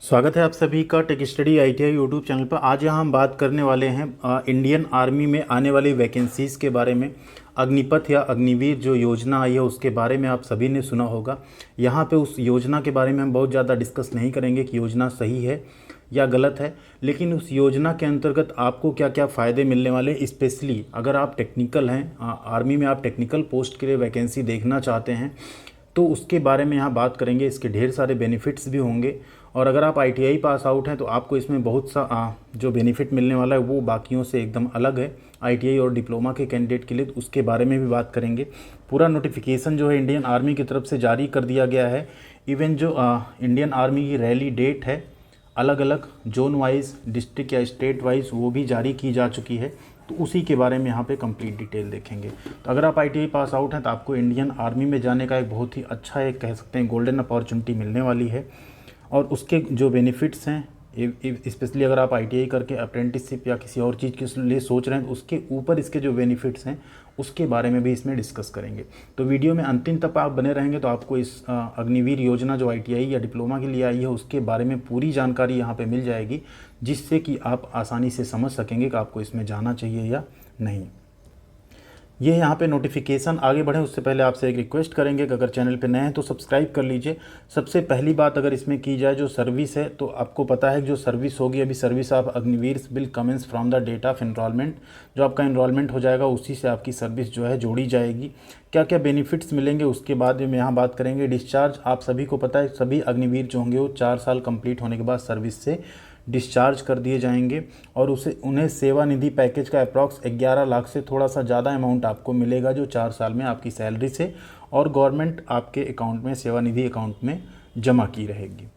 स्वागत है आप सभी का tech study ITI YouTube channel पर। आज यहाँ हम बात करने वाले हैं इंडियन आर्मी में आने वाली वैकेंसीज़ के बारे में। अग्निपथ या अग्निवीर जो योजना आई है उसके बारे में आप सभी ने सुना होगा। यहाँ पे उस योजना के बारे में हम बहुत ज़्यादा डिस्कस नहीं करेंगे कि योजना सही है या गलत है, लेकिन उस योजना के अंतर्गत आपको क्या क्या फ़ायदे मिलने वाले, स्पेशली अगर आप टेक्निकल हैं, आर्मी में आप टेक्निकल पोस्ट के लिए वैकेंसी देखना चाहते हैं तो उसके बारे में यहाँ बात करेंगे। इसके ढेर सारे बेनिफिट्स भी होंगे और अगर आप आईटीआई पास आउट हैं तो आपको इसमें बहुत सा जो बेनिफिट मिलने वाला है वो बाकियों से एकदम अलग है आईटीआई और डिप्लोमा के कैंडिडेट के लिए, तो उसके बारे में भी बात करेंगे। पूरा नोटिफिकेशन जो है इंडियन आर्मी की तरफ से जारी कर दिया गया है। इवन जो इंडियन आर्मी की रैली डेट है अलग अलग जोन वाइज, डिस्ट्रिक्ट या स्टेट वाइज, वो भी जारी की जा चुकी है, तो उसी के बारे में यहाँ पे कंप्लीट डिटेल देखेंगे। तो अगर आप आईटीआई पास आउट हैं तो आपको इंडियन आर्मी में जाने का एक बहुत ही अच्छा, एक कह सकते हैं गोल्डन अपॉर्चुनिटी मिलने वाली है। और उसके जो बेनिफिट्स हैं, स्पेशली अगर आप आईटीआई करके अप्रेंटिसशिप या किसी और चीज़ के लिए सोच रहे हैं तो उसके ऊपर इसके जो बेनिफिट्स हैं उसके बारे में भी इसमें डिस्कस करेंगे। तो वीडियो में अंतिम तक आप बने रहेंगे तो आपको इस अग्निवीर योजना जो आईटीआई या डिप्लोमा के लिए आई है उसके बारे में पूरी जानकारी यहाँ पे मिल जाएगी, जिससे कि आप आसानी से समझ सकेंगे कि आपको इसमें जाना चाहिए या नहीं। ये यहाँ पे नोटिफिकेशन आगे बढ़े उससे पहले आपसे एक रिक्वेस्ट करेंगे कि अगर चैनल पे नए हैं तो सब्सक्राइब कर लीजिए। सबसे पहली बात अगर इसमें की जाए जो सर्विस है, तो आपको पता है कि जो सर्विस होगी अभी, service of Agniveer will commence from the date of enrolment. जो आपका एनरोलमेंट हो जाएगा उसी से आपकी सर्विस जो है जोड़ी जाएगी। क्या क्या बेनिफिट्स मिलेंगे उसके बाद में यहाँ बात करेंगे। डिस्चार्ज आप सभी को पता है, सभी अग्निवीर जो होंगे वो 4 साल कंप्लीट होने के बाद सर्विस से डिस्चार्ज कर दिए जाएंगे और उन्हें सेवानिधि पैकेज का अप्रॉक्स 11 लाख से थोड़ा सा ज़्यादा अमाउंट आपको मिलेगा जो 4 साल में आपकी सैलरी से और गवर्नमेंट आपके अकाउंट में, सेवानिधि अकाउंट में जमा की रहेगी।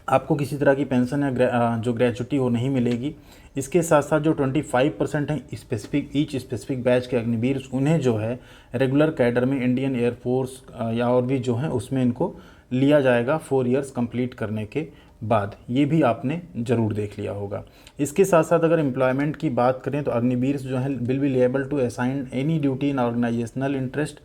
आपको किसी तरह की पेंशन या जो ग्रेचुटी वो नहीं मिलेगी। इसके साथ साथ जो 25% हैं स्पेसिफिक बैच के अग्निवीर, उन्हें जो है रेगुलर कैडर में इंडियन एयरफोर्स या और भी जो है उसमें इनको लिया जाएगा 4 इयर्स कंप्लीट करने के बाद। ये भी आपने ज़रूर देख लिया होगा। इसके साथ साथ अगर एम्प्लॉयमेंट की बात करें तो अग्निवीर जो है will be able to assign any duty in organisational interest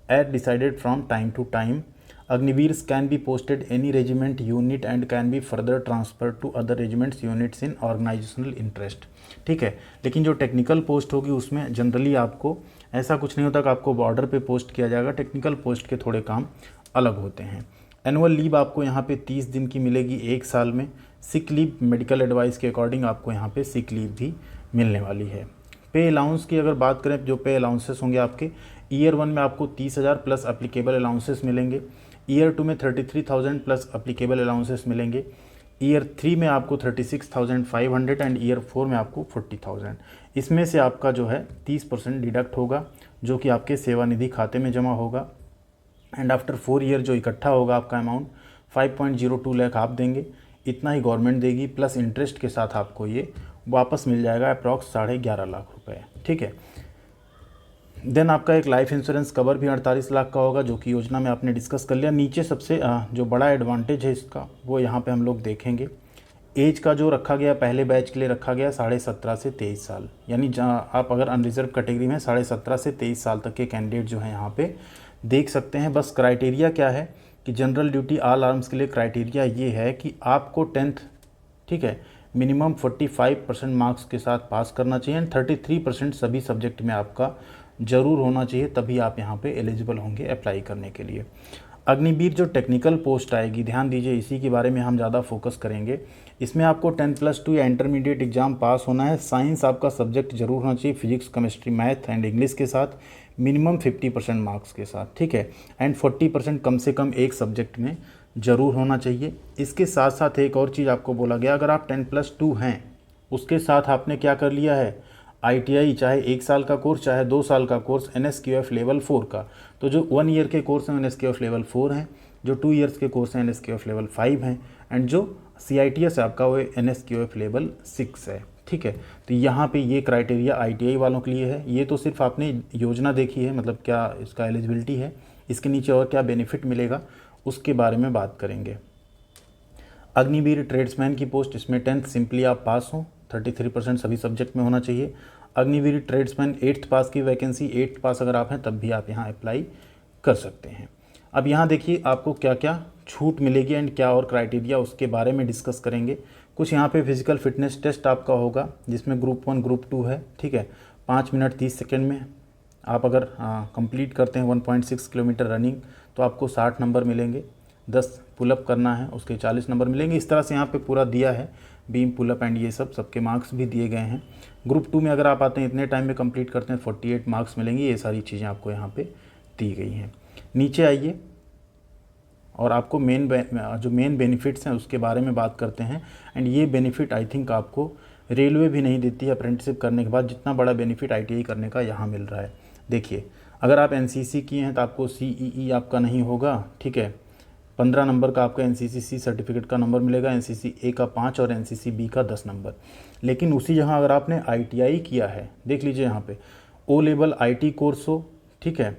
as decided from time to time. Agniveers can be posted any regiment unit and can be further transferred to other regiments units in organizational interest। ठीक है, लेकिन जो technical post होगी उसमें generally आपको ऐसा कुछ नहीं होता कि आपको बॉर्डर पे पोस्ट किया जाएगा। टेक्निकल पोस्ट के थोड़े काम अलग होते हैं। एनुअल लीव आपको यहाँ पे 30 दिन की मिलेगी 1 साल में। सिक लीव मेडिकल एडवाइस के अकॉर्डिंग आपको यहाँ पे सिक लीव भी मिलने वाली है। पे अलाउंस की अगर बात करें, जो पे अलाउंसेस होंगे आपके ईयर 1 में आपको 30,000 प्लस अप्लीकेबल अलाउंसेस मिलेंगे। ईयर 2 में 33,000 प्लस अप्लीकेबल अलाउंसेस मिलेंगे। ईयर 3 में आपको 36,500 एंड ईयर 4 में आपको 40,000। इसमें से आपका जो है 30% डिडक्ट होगा जो कि आपके सेवानिधि खाते में जमा होगा एंड आफ्टर 4 ईयर जो इकट्ठा होगा आपका अमाउंट 5.02 लाख आप देंगे। इतना ही गवर्नमेंट देगी, प्लस इंटरेस्ट के साथ आपको ये वापस मिल जाएगा अप्रॉक्स 11.5 लाख रुपए। ठीक है, देन आपका एक लाइफ इंश्योरेंस कवर भी 48 लाख का होगा जो कि योजना में आपने डिस्कस कर लिया। नीचे सबसे जो बड़ा एडवांटेज है इसका वो यहाँ पे हम लोग देखेंगे। एज का जो रखा गया पहले बैच के लिए रखा गया 17.5 से 23 साल, यानी जहाँ आप अगर अनरिजर्व कैटेगरी में 17.5 से 23 साल तक के कैंडिडेट जो हैं यहाँ पे देख सकते हैं। बस क्राइटेरिया क्या है कि जनरल ड्यूटी ऑल आर्म्स के लिए क्राइटेरिया ये है कि आपको 10th, ठीक है, मिनिमम 45% मार्क्स के साथ पास करना चाहिए एंड 33% सभी सब्जेक्ट में आपका ज़रूर होना चाहिए, तभी आप यहाँ पे एलिजिबल होंगे अप्लाई करने के लिए। अग्निवीर जो टेक्निकल पोस्ट आएगी, ध्यान दीजिए इसी के बारे में हम ज़्यादा फोकस करेंगे। इसमें आपको 10+2 या इंटरमीडिएट एग्जाम पास होना है। साइंस आपका सब्जेक्ट जरूर होना चाहिए, physics, chemistry, math and English के साथ मिनिमम 50% मार्क्स के साथ। ठीक है, एंड 40% कम से कम एक सब्जेक्ट में ज़रूर होना चाहिए। इसके साथ साथ एक और चीज़ आपको बोला गया, अगर आप 10+2 हैं उसके साथ आपने क्या कर लिया है आईटीआई, चाहे 1 साल का कोर्स चाहे 2 साल का कोर्स, एनएसक्यूएफ लेवल 4 का। तो जो 1 ईयर के कोर्स हैं एनएसक्यूएफ लेवल 4 हैं, जो 2 ईयर्स के कोर्स हैं एनएसक्यूएफ लेवल 5 हैं एंड जो सीआईटीएस है आपका वो एनएसक्यूएफ लेवल 6 है। ठीक है, तो यहाँ पे ये क्राइटेरिया आईटीआई वालों के लिए है। ये तो सिर्फ आपने योजना देखी है, मतलब क्या इसका एलिजिबिलिटी है, इसके नीचे और क्या बेनिफिट मिलेगा उसके बारे में बात करेंगे। अग्निवीर ट्रेड्समैन की पोस्ट, इसमें 10th सिंपली आप पास हों, 33% सभी सब्जेक्ट में होना चाहिए। अग्निवीर ट्रेड्समैन 8th पास की वैकेंसी, 8th पास अगर आप हैं तब भी आप यहाँ अप्लाई कर सकते हैं। अब यहाँ देखिए आपको क्या क्या छूट मिलेगी एंड क्या और क्राइटेरिया, उसके बारे में डिस्कस करेंगे। कुछ यहाँ पे फिजिकल फिटनेस टेस्ट आपका होगा जिसमें ग्रुप 1 ग्रुप 2 है, ठीक है। 5 मिनट 30 सेकेंड में आप अगर कंप्लीट करते हैं 1.6 किलोमीटर रनिंग तो आपको 60 नंबर मिलेंगे। 10 पुलअप करना है उसके 40 नंबर मिलेंगे। इस तरह से यहाँ पे पूरा दिया है, बीम पुलअप एंड ये सब सबके मार्क्स भी दिए गए हैं। ग्रुप 2 में अगर आप आते हैं इतने टाइम में कंप्लीट करते हैं 48 मार्क्स मिलेंगे। ये सारी चीज़ें आपको यहाँ पे दी गई हैं। नीचे आइए और आपको जो मेन बेनिफिट्स हैं उसके बारे में बात करते हैं। एंड ये बेनिफिट आई थिंक आपको रेलवे भी नहीं देती है अप्रेंटिसशिप करने के बाद, जितना बड़ा बेनिफिट ITI करने का यहाँ मिल रहा है। देखिए अगर आप NCC किए हैं तो आपको CEE आपका नहीं होगा, ठीक है। 15 नंबर का आपका NCC सर्टिफिकेट का नंबर मिलेगा, NCC A का 5 और NCC B का 10 नंबर। लेकिन उसी जगह अगर आपने ITI किया है, देख लीजिए यहाँ पे O लेवल IT कोर्स हो, ठीक है,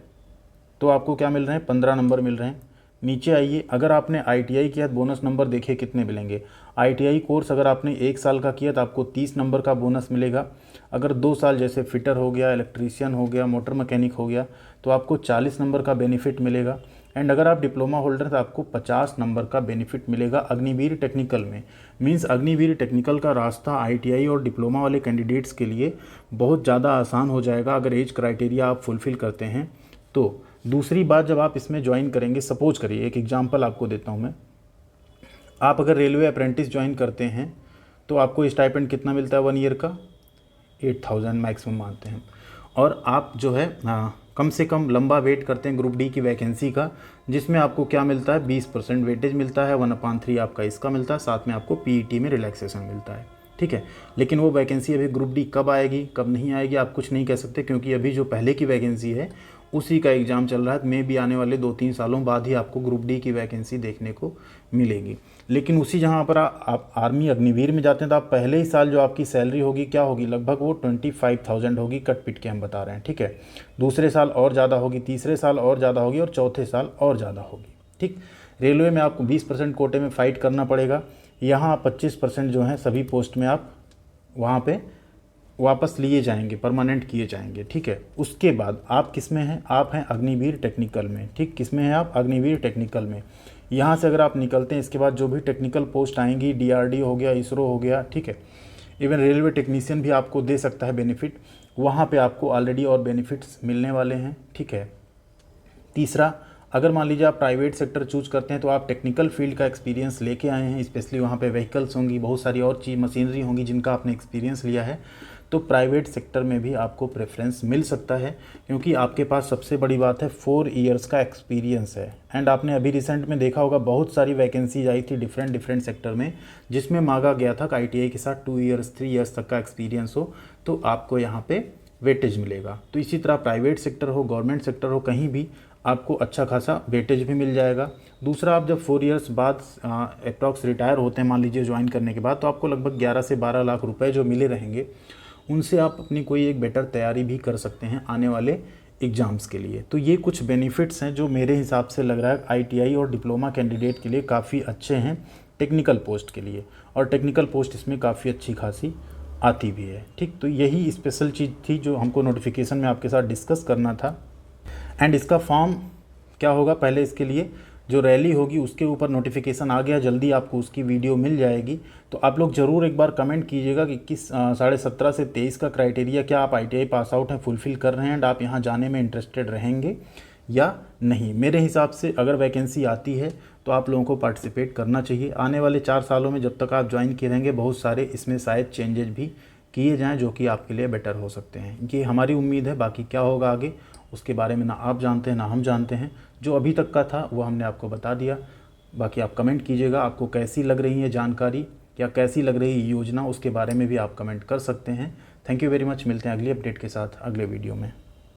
तो आपको क्या मिल रहे हैं, 15 नंबर मिल रहे हैं। नीचे आइए, अगर आपने ITI किया तो बोनस नंबर देखिए कितने मिलेंगे। ITI कोर्स अगर आपने 1 साल का किया तो आपको 30 नंबर का बोनस मिलेगा। अगर 2 साल जैसे फिटर हो गया, इलेक्ट्रीशियन हो गया, मोटर मैकेनिक हो गया तो आपको 40 नंबर का बेनिफिट मिलेगा। एंड अगर आप डिप्लोमा होल्डर तो आपको 50 नंबर का बेनिफिट मिलेगा अग्निवीर टेक्निकल में। मींस अग्निवीर टेक्निकल का रास्ता ITI और डिप्लोमा वाले कैंडिडेट्स के लिए बहुत ज़्यादा आसान हो जाएगा अगर एज क्राइटेरिया आप फुलफ़िल करते हैं तो। दूसरी बात, जब आप इसमें ज्वाइन करेंगे, सपोज करिए एक एग्जांपल आपको देता हूं मैं, आप अगर रेलवे अप्रेंटिस ज्वाइन करते हैं तो आपको स्टाइपेंड कितना मिलता है 1 ईयर का, 8000 मैक्सिमम मानते हैं। और आप जो है कम से कम लंबा वेट करते हैं ग्रुप डी की वैकेंसी का, जिसमें आपको क्या मिलता है 20% वेटेज मिलता है, 1/3 आपका इसका मिलता है, साथ में आपको PET में रिलैक्सेशन मिलता है, ठीक है। लेकिन वो वैकेंसी अभी ग्रुप डी कब आएगी कब नहीं आएगी आप कुछ नहीं कह सकते, क्योंकि अभी जो पहले की वैकेंसी है उसी का एग्ज़ाम चल रहा है। मे भी आने वाले 2-3 सालों बाद ही आपको ग्रुप डी की वैकेंसी देखने को मिलेगी। लेकिन उसी जहाँ पर आप आर्मी अग्निवीर में जाते हैं तो आप पहले ही साल जो आपकी सैलरी होगी क्या होगी, लगभग वो 25,000 होगी, कट पिट के हम बता रहे हैं, ठीक है। दूसरे साल और ज़्यादा होगी, तीसरे साल और ज़्यादा होगी और चौथे साल और ज़्यादा होगी, ठीक। रेलवे में आपको 20% कोटे में फ़ाइट करना पड़ेगा। यहाँ 25% जो हैं सभी पोस्ट में आप वहाँ पे वापस लिए जाएंगे, परमानेंट किए जाएंगे, ठीक है। उसके बाद आप किस में हैं, आप हैं अग्निवीर टेक्निकल में, ठीक। किस में हैं आप, अग्निवीर टेक्निकल में। यहाँ से अगर आप निकलते हैं इसके बाद जो भी टेक्निकल पोस्ट आएंगी, DRD हो गया, ISRO हो गया, ठीक है, इवन रेलवे टेक्नीशियन भी आपको दे सकता है बेनिफिट, वहाँ पे आपको ऑलरेडी और बेनिफिट्स मिलने वाले हैं, ठीक है। तीसरा, अगर मान लीजिए आप प्राइवेट सेक्टर चूज करते हैं तो आप टेक्निकल फील्ड का एक्सपीरियंस लेके आए हैं, स्पेशली वहाँ पे व्हीकल्स होंगी, बहुत सारी और चीज़ मशीनरी होंगी जिनका आपने एक्सपीरियंस लिया है, तो प्राइवेट सेक्टर में भी आपको प्रेफरेंस मिल सकता है, क्योंकि आपके पास सबसे बड़ी बात है 4 इयर्स का एक्सपीरियंस है। एंड आपने अभी रिसेंट में देखा होगा बहुत सारी वैकेंसीज आई थी डिफरेंट सेक्टर में, जिसमें मांगा गया था कि ITI के साथ 2 इयर्स 3 इयर्स तक का एक्सपीरियंस हो तो आपको यहाँ पे वेटेज मिलेगा। तो इसी तरह प्राइवेट सेक्टर हो, गवर्नमेंट सेक्टर हो, कहीं भी आपको अच्छा खासा वेटेज भी मिल जाएगा। दूसरा, आप जब 4 इयर्स बाद अप्रॉक्स रिटायर होते हैं मान लीजिए ज्वाइन करने के बाद, तो आपको लगभग 11 से 12 लाख रुपए जो मिले रहेंगे उनसे आप अपनी कोई एक बेटर तैयारी भी कर सकते हैं आने वाले एग्ज़ाम्स के लिए। तो ये कुछ बेनिफिट्स हैं जो मेरे हिसाब से लग रहा है ITI और डिप्लोमा कैंडिडेट के लिए काफ़ी अच्छे हैं टेक्निकल पोस्ट के लिए, और टेक्निकल पोस्ट इसमें काफ़ी अच्छी खासी आती भी है, ठीक। तो यही स्पेशल चीज़ थी जो हमको नोटिफिकेशन में आपके साथ डिस्कस करना था। एंड इसका फॉर्म क्या होगा, पहले इसके लिए जो रैली होगी उसके ऊपर नोटिफिकेशन आ गया, जल्दी आपको उसकी वीडियो मिल जाएगी। तो आप लोग ज़रूर एक बार कमेंट कीजिएगा कि किस 17.5 से 23 का क्राइटेरिया क्या आप ITI पास आउट हैं, फुलफ़िल कर रहे हैं एंड आप यहाँ जाने में इंटरेस्टेड रहेंगे या नहीं। मेरे हिसाब से अगर वैकेंसी आती है तो आप लोगों को पार्टिसिपेट करना चाहिए। आने वाले 4 सालों में जब तक आप ज्वाइन किए रहेंगे बहुत सारे इसमें शायद चेंजेज भी किए जाएँ जो कि आपके लिए बेटर हो सकते हैं। ये हमारी उम्मीद है, बाकी क्या होगा आगे उसके बारे में ना आप जानते हैं ना हम जानते हैं। जो अभी तक का था वो हमने आपको बता दिया। बाकी आप कमेंट कीजिएगा आपको कैसी लग रही है जानकारी या कैसी लग रही है योजना, उसके बारे में भी आप कमेंट कर सकते हैं। Thank you very much. मिलते हैं अगली अपडेट के साथ अगले वीडियो में।